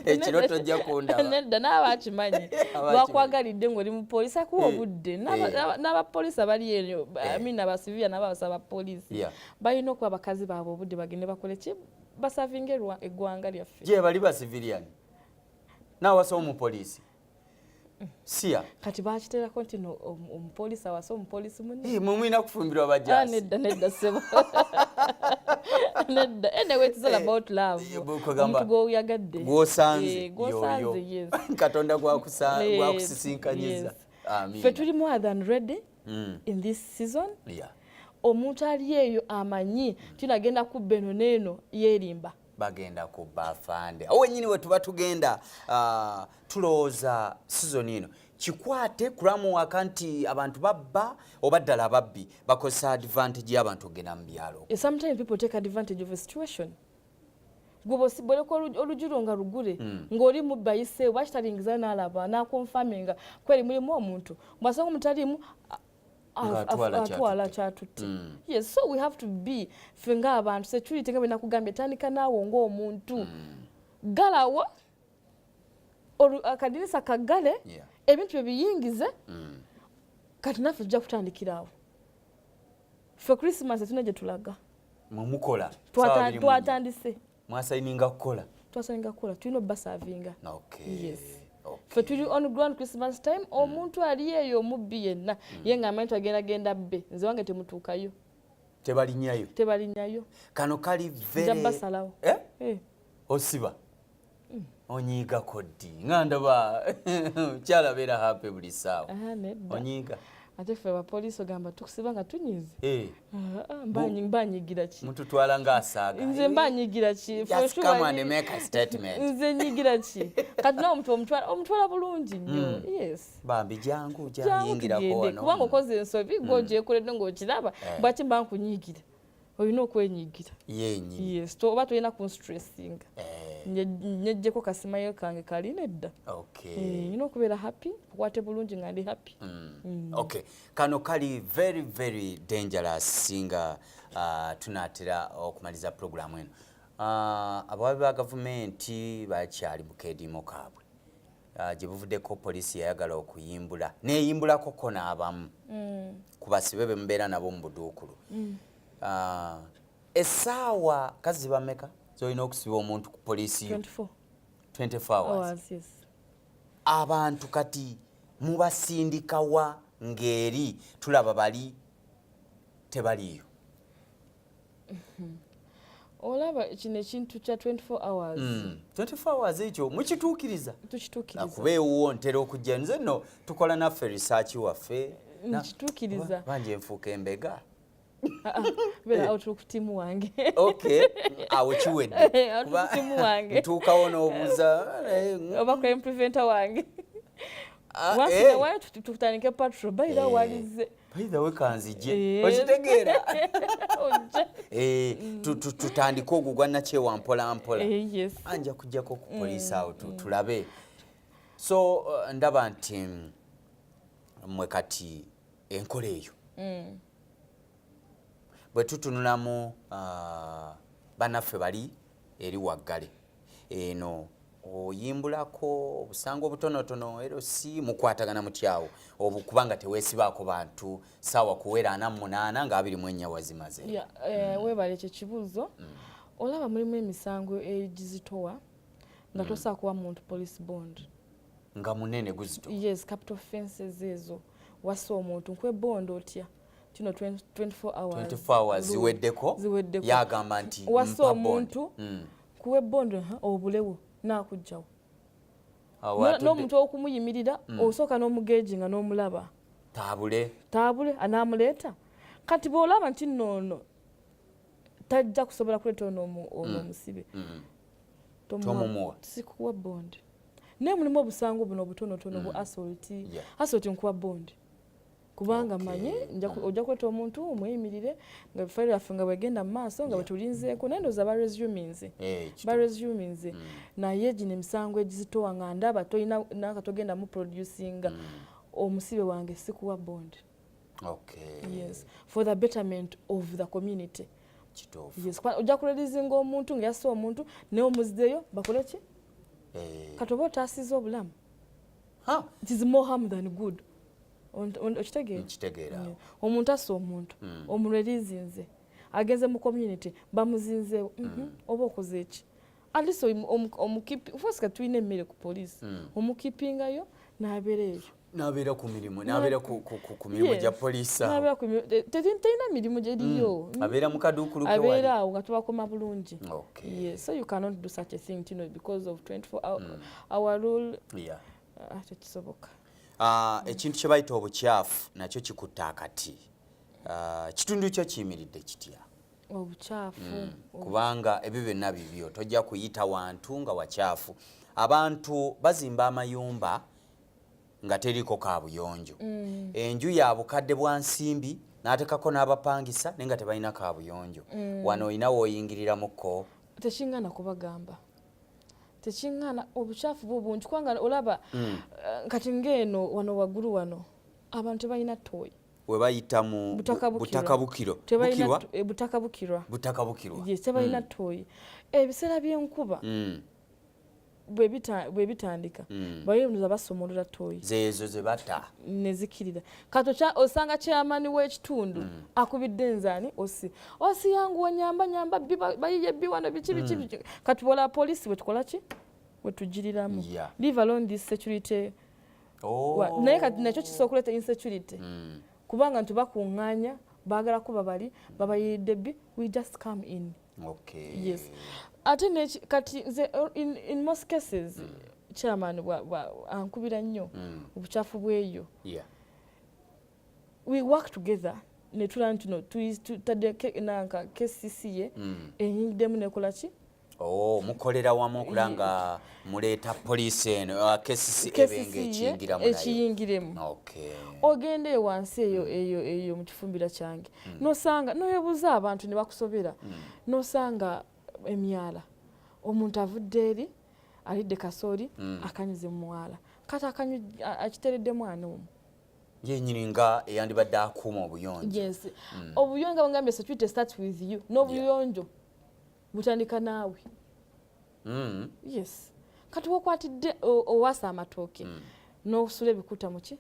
A: ekiro tojja kundaba
B: nedda naaba akimanyi lwakwagalidde ng'oli mu poliisi akuwa obudde n'abapoliisi abali eyo amina abasivia n'ababasa abapoliisi balina okuba bakazi baabwe obudde bagende bakole ki basavinga eggwanga lyaffe
A: gye bali basivilian naawasa omupoliisi siya
B: kati bakiterako nti omupoliisi awasa omupoliisi munne
A: mumwina kufumbirwa bajaasi
B: nedda sebo nedda anyway it's all about love omuntu gw'oyagadde
A: gwosanze
B: yes
A: katonda gwakusisinkanyiza
B: ffe tuli more than ready in this season omuntu ali eyo amanyi tinagenda kubba eno n'eno yeerimba
A: bagenda kubba afande awo wenyini we tuba tugenda tulowooza season eno kikwate kulamuwaka nti abantu babba oba ddala ababbi bakozesa advantage y'abantu okugenda mu byalo.
B: Sometimes people take advantage of a situation. Gwoboleka olugiro nga lugule ng'oli mubba yiseewo bakitalingiza n'alaba n'akonfaminga kweri mulimu omuntu mwasanga omutalimu atwala kyatutte. Yes, so we have to be ffe ng'abantu security nga bwe nakugambye tandika naawo ng'omuntu galawo akadinisa kaggale ebintu bye biyingize kati naffe tujja kutandikiraawo ffe Christmas etuna gye tulaga
A: mumukola
B: twatandise
A: mwasayininga kukola
B: tulina obbasavinga.
A: Yes.
B: Ffe tuli on ground Christmas time omuntu ali eyo omubbi yenna ye nga amanyi agenda bbe nze wange temutuukayo tebalinyayo
A: kano kali very
B: basalawo
A: osiba onyiigako ddi nga ndaba kyalabeera happy buli ssaawa onyiiga
B: ate ffe abapoliisi ogamba tukusiba nga tunyize mbanyigira ki
A: mututwala ng'asaaga
B: nze mbanyigira ki nze nyigira ki kati nawe omutwala bulungi nnyo yes
A: bambi jangu jayingirako wano
B: kubanga okoze ensobi gwogyekoledde ng'okiraba bwaki mba nkunyiigira olina okwenyigira yes oba tolina kunstressinga nyejjeko kasimayo kange kali nedda nina okubeera happy kukwate bulungi nga ndi happy.
A: Okay, kano kali very very dangerous singa tunaatera okumaliza programu eno. Abawabi ba gavumenti bakyali bukeedimo kaabwe gye buvuddeko poliisi yayagala okuyimbula neeyimbulako ko n'abamu ku basibe be mubeera nabo mu buduukulu. Essaawa kaziba mmeka zolina okusiba omuntu ku poliisi yo? 24 hours.
B: Yes.
A: Abantu kati mubasindikawa ng'eri tulaba bali tebaliyo.
B: Olaba kino ekintu kya 24 hours.
A: 24 hours ekyo mukituukiriza?
B: Tukituukiriza.
A: Kubeewo ntera okujja nze nno tukola naffe research waffe.
B: Nkituukiriza.
A: Banje enfuuka embega.
B: Bera outlook timu wange.
A: Okay. Awo kiwedde.
B: Outlook timu wange.
A: Ntuukawo n'obuuza.
B: Oba crime preventer wange. Waffe wayo tutandike patrol bayira walize.
A: Bayira we kanzije. Okitegeera? Tutandike ogugwa nakyewa mpola mpola.
B: Yes.
A: Anja kujjako ku poliisi awo tulabe. So ndaba nti mmwe kati enkola eyo. Bwe tutunulamu bannaffe bali eri waggale eno oyimbulako obusango obutonotono ero si mukwatagana mutyawo kubanga teweesibaako bantu saawa kuwera 48 nga 24 wazimaze.
B: Weebale ekyo kibuuzo. Olaba mulimu emisango egizitowa nga tosaa kuwa muntu police bond
A: nga munene guzitowa.
B: Yes, capital offences ezo wasa omuntu nkwe bond otya kino 24 hours
A: ziweddeko yagamba nti
B: wasa omuntu kuwe bondo obulewo nakujjawo n'omuntu okumuyimirira osooka n'omugeji nga n'omulaba taabule anaamuleeta kati bw'olaba nti noono tajja kusobola kuleeta ono omusibe sikuwa bondi naye mulimu obusango buno obutonotono bu assault nkuwa bondi kubanga manye ojja kweta omuntu omweyimirire nga fayiro yaffe nga bwegenda mu maaso nga bwetulinzeeko naye ndowooza baresuminze naye gino emisango egizitowa nga ndaba tolina nakatogenda mu producinga omusibe wange sikuwa bond. Yes, for the betterment of the community. Yes, ojja kurelizinga omuntu nga yasse omuntu naye omuzideyo bakole ki kati oba otaasiza obulamu. It is more harm than good. Okitegeera omuntu assa omuntu omulelizinze agenze mu community bamuzinzeewo oba okoze eki at least fosika tulina emmere ku poliisi omukipingayo n'abeera eyo
A: n'abeera ku mirimu n'abeera ku mirimu gya poliisi
B: terina mirimu gyeriyo
A: abeera mu kaduukulu
B: abeera awo nga tubakoma bulungi. Yes, so you cannot do such a thing because of 24-hour rule. Tekisoboka.
A: Ekintu kye bayita obukyafu nakyo kikutta akati. Kitundu kyo kiyimiridde kitya?
B: Obukyafu
A: kubanga ebyo byonna bibyo tojja kuyita wantu nga wakyafu. Abantu bazimba amayumba nga teriko kaabuyonjo. Enju ya bukadde bwa nsimbi n'atekako n'abapangisa naye nga tebalina kaabuyonjo. Wano olina w'oyingiriramuko.
B: Tekingana kubagamba. Tekingana obukyafu bungi kubanga olaba kati ng'eno wano waggulu wano abantu tebalina ttooyi.
A: We bayita mu butakabukiro. Butakabukirwa.
B: Yes, tebalina ttooyi. Ebiseera by'enkuba bwe bitandika bayinza basomolola ttooyi
A: zeezo ze bata
B: ne zikirira kati osanga kyamani w'ekitundu akubidde nzaani osi yangu onyamba bayiye biwano biki kati bola poliisi wetukola ki wetugiriramu leave alone this security. Naye kati nakyo kisobola okuleeta insecurity kubanga ntubakuŋŋaanya baagala kuba bali babayiridde bbi we just come in. Yes, ate kati in most cases chairman ankubira nnyo obukyafu bweyo. We work together ne tulana tuno tutadde nanka KCCA enyingiddemu nekola ki
A: mukolera wamu okulanga muleeta poliisi eno KCCA
B: ekiyingiremu. Ogende wansi eyo mu kifumbira kyange nosanga noyebuuza abantu ne bakusobera nosanga emyala omuntu avudde eri alidde kasooli akanyuze mu mwala kati akiteredde mwana omu
A: yenyini nga eyandibadde akuuma obuyonjo.
B: Yes, obuyonjo bangambye security starts with you n'obuyonjo butandika naawe. Yes, kati wokwatidde owasa amatooke n'osula ebikuta muki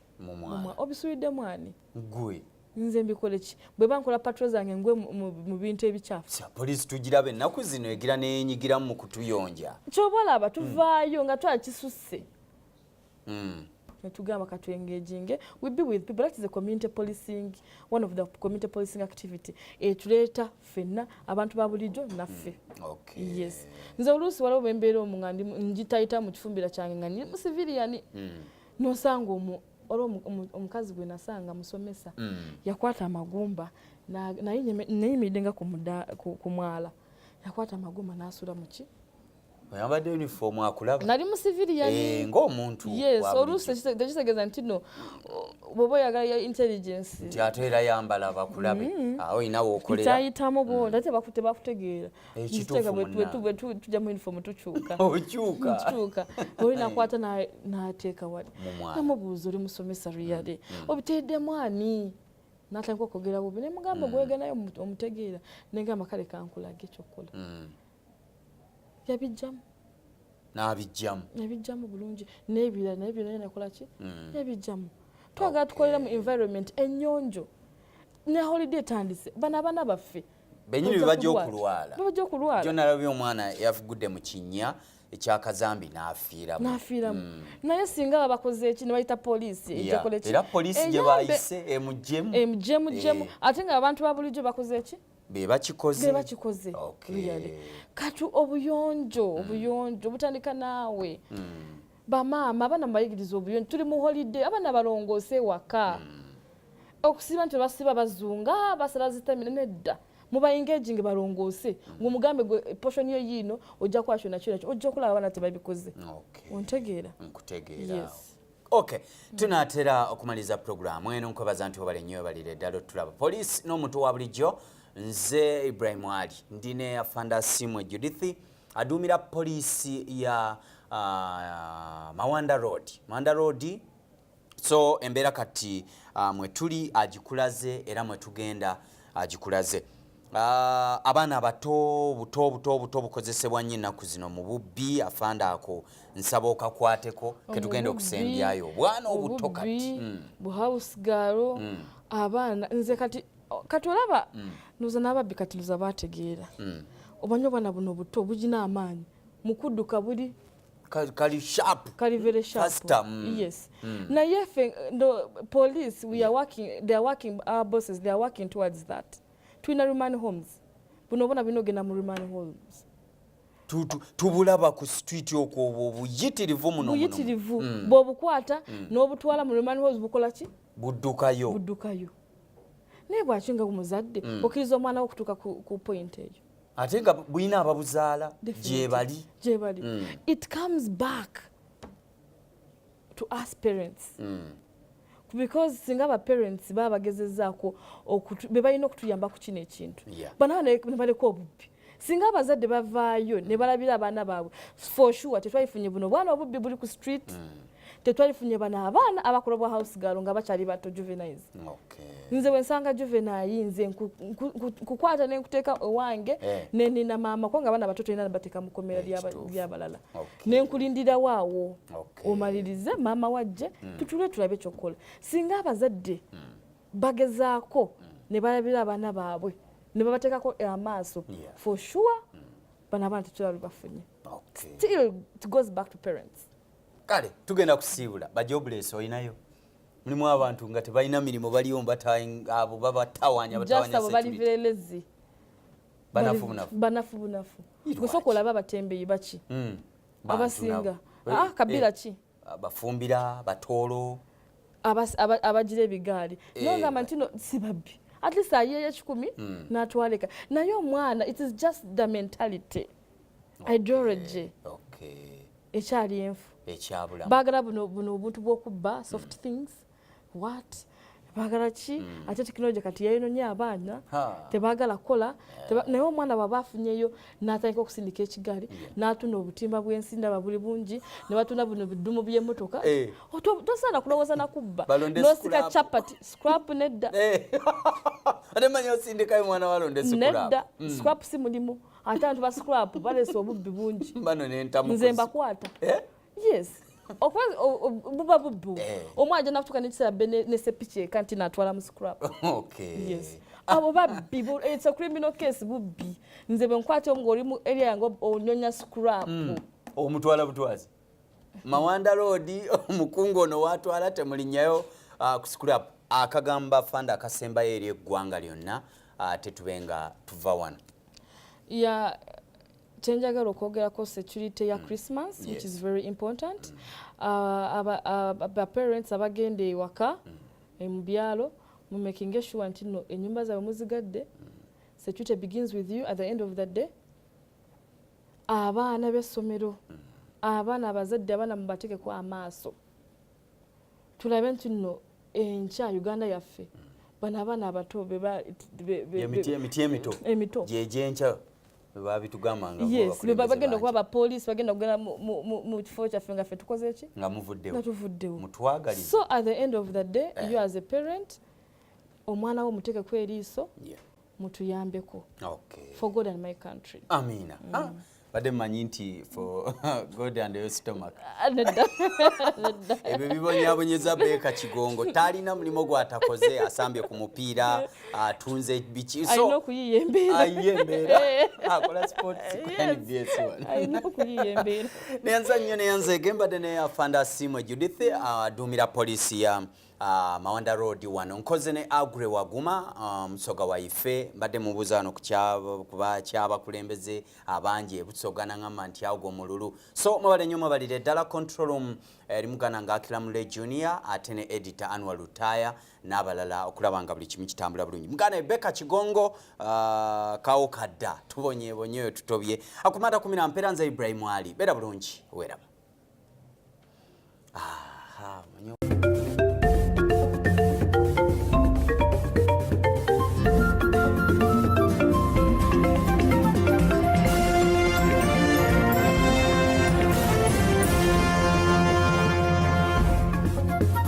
B: obisulidde mwani
A: gwe
B: nze mbikole ki bwe bankola patro zange ngwe mu bintu ebikyafu.
A: Poliisi tugirabe ennaku zino egira nenyigiramu mu kutuyonja
B: kyoba olaba tuvaayo nga twakisusse netugamba katwengeginge we be with people. That is a community policing, one of the community policing activity etuleeta ffenna abantu ba bulijjo naffe. Yes, nze oluusi waliwo bwembeera omu nga njitayita mu kifumbira kyange nga ndi mu civilian nosanga omukazi gwe nasanga musomesa yakwata amagumba nayimiridde nga ku mwala yakwata amagumba n'asula muki
A: oyambadde uniform akulaba
B: nali mu civilian
A: ng'omuntu.
B: Yes, oluusi tekitegeeza nti no bw'oba oyagala ya intelligence
A: nti ate era yambala bakulabe olina w'okolera
B: kyayitamu bonda ate bakutegeera bwe tujja mu uniform tukyuka olina kwata n'ateeka wali namubuuza oli musomesa luyale obiteeddemu ani n'atandika okwogera bubi ne mugamba gweganayo omutegeera negamba kale kankulage ekyokukola yabijjamu bulungi n'ebirala naye byonna nakola ki yabijjamu. Twagala tukolera mu environment ennyonjo ne holiday etandise bana baffe
A: benyini bajja okulwala jo nalabye omwana yavugudde mu kinnya ekyakazambi n'afiiramu naye singa babakoze eki ne bayita poliisi ejakola eki era poliisi gye bayise
B: emujemu ate nga abantu ba bulijjo bakoze eki
A: bebakikoze
B: kati obuyonjo butandika naawe bamaama abaana mubayigiriza obuyonjo tuli mu holiday abaana balongoose ewaka okusiba nti basiba bazunga basala zitamina nedda mubayingeginge balongoose ng'omugambe gwe portion yo yiino ojja kwasho nakyo ojja okulaba abaana tebabikoze ontegeera.
A: Nkutegeera. Okay, tunatera okumaliza programu eno nkwebaza nti obale nnyo balire ddala tulaba poliisi n'omuntu wa bulijjo nze Ibrahim Ali ndine afanda Simwe Judith aduumira poliisi ya Mawanda Road so embeera kati mwe tuli agikulaze era mwe tugenda agikulaze abaana abato buto bukozesebwa nnyo ennaku zino mu bubbi afanda ako nsaba okakwateko ketugenda okusembyayo obwana obuto kati
B: buhouse garo abaana nze kati olaba nuza n'ababbi kati nuza bategeera obanyo bwana buno buto bugina amaanyi mukudduka buli
A: kali sharp
B: kali very sharp yes na yefe the police we are working they are working our bosses they are working towards that twina remand homes buno bona binogenda mu remand homes
A: tubulaba ku street okwo obuyitirivu muno
B: buyitirivu bobukwata n'obutwala mu remand homes bukola ki
A: buddukayo
B: naye bwakinga umuzadde okiriza omwana wo kutuuka ku point eyo
A: ate nga bwina ababuzaala gyebali
B: it comes back to us parents because singa aba parents babagezezaako bebalina okutuyamba ku kino ekintu banaaba ne baleka obubbi singa abazadde bavaayo ne balabira abaana baabwe for sure tetwalifunye buno bwana obubbi buli ku street tetwalifunye bano abaana abakola bwa house girl nga bakyali bato juveniles nze bwensanga juvenile nze kukwata nenkuteeka ewange nenina maama kubanga abaana bato tolina bateeka mu komera lyabalala nenkulindira waawo omalirize maama wajje tutule tulabe kyokkola singa abazadde bagezaako ne balabira abaana baabwe ne babateekako amaaso for sure bano abaana tetulaba bafunye still it goes back to parents.
A: Kale tugenda kusiibula bajobless olinayo mulimu abantu nga tebalina mirimu baliyo abo babatawanya
B: balivelezi banafu gusokola babatembeyi baki abasinga kabila ki
A: abafumbira batoolo
B: abagira ebigaali nogamba ntino sibabbi at least ayeya 10 n'atwaleka naye omwana it is just the mentality ideology ekyali enfu bagala buno obuntu bw'okubba soft things what bagala ki ate teknology kati yayononye abaana tebagala kola naye omwana bw'aba afunyeyo n'atandika okusindika ekigaali n'atuna obutimba bw'ensinda babuli bungi ne batuna buno bidumu by'emmotoka tosaana kulowooza na kubba n'osika chapati scrap nedda
A: ate manya osindikayo mwana walonde
B: nedda scrap si mulimu ate abantu ba scrap baleese obubbi bungi nze mbakwata yes buba bubbu omwaja nakutuka n'ekiseera be nesepiki eka nti natwala mu scrap yes abo babbi it's a criminal case bubbi nze bwenkwate ng'oli mu area yange onyonya scrap
A: omutwala butwazi Mawanda Road omukungu ono watwala temulinnyayo ku scrap akagamba fanda akasembayo eri eggwanga lyonna tetubenga tuva wano
B: chenjagala okwogerako security ya Christmas which is very important aba parents abagenda ewaka mu byalo mu making sure nti no enyumba zaabwe muzigadde security begins with you at the end of the day abaana b'essomero abaana abazadde abaana mubateekeko amaaso tulabe nti no enkya Uganda yaffe bano abaana abato emito
A: gyenkya babitugamba
B: yes bagenda okuba abapoliisi bagenda kugenda mu kifo kyaffe nga ffe tukoze ki
A: nga muvuddewo
B: mutwagalize so at the end of the day you as a parent omwana wo muteekeko eriiso mutuyambeko for God and my country.
A: Amina. Bade manyi nti for God and your stomach. Ebyo bibonyabonyeza Beka Kigongo talina mulimo gwatakoze asambye ku mupiira atunze biki so
B: ayino kuyiyembera
A: akola sports NBS one
B: ayino kuyiyembera
A: neyanza gembade ne afanda Simwe Judith adumira poliisi ya Mawanda Road wano nkoze ne Agre Waguma musoga wa ife mbadde mubuzano kuba kyabakulembeze abanje butsogana ngamba nti ago mululu so mwabale nyuma balire dala control room limugana ngakira mu junior atene editor Anwar Lutaya n'abalala okulabanga buli kimu kitambula bulungi mugana Beka Kigongo kawo kadda tubonye tutobye akumata 10 mpera nza Ibrahim Ali bera bulungi weraba Aha,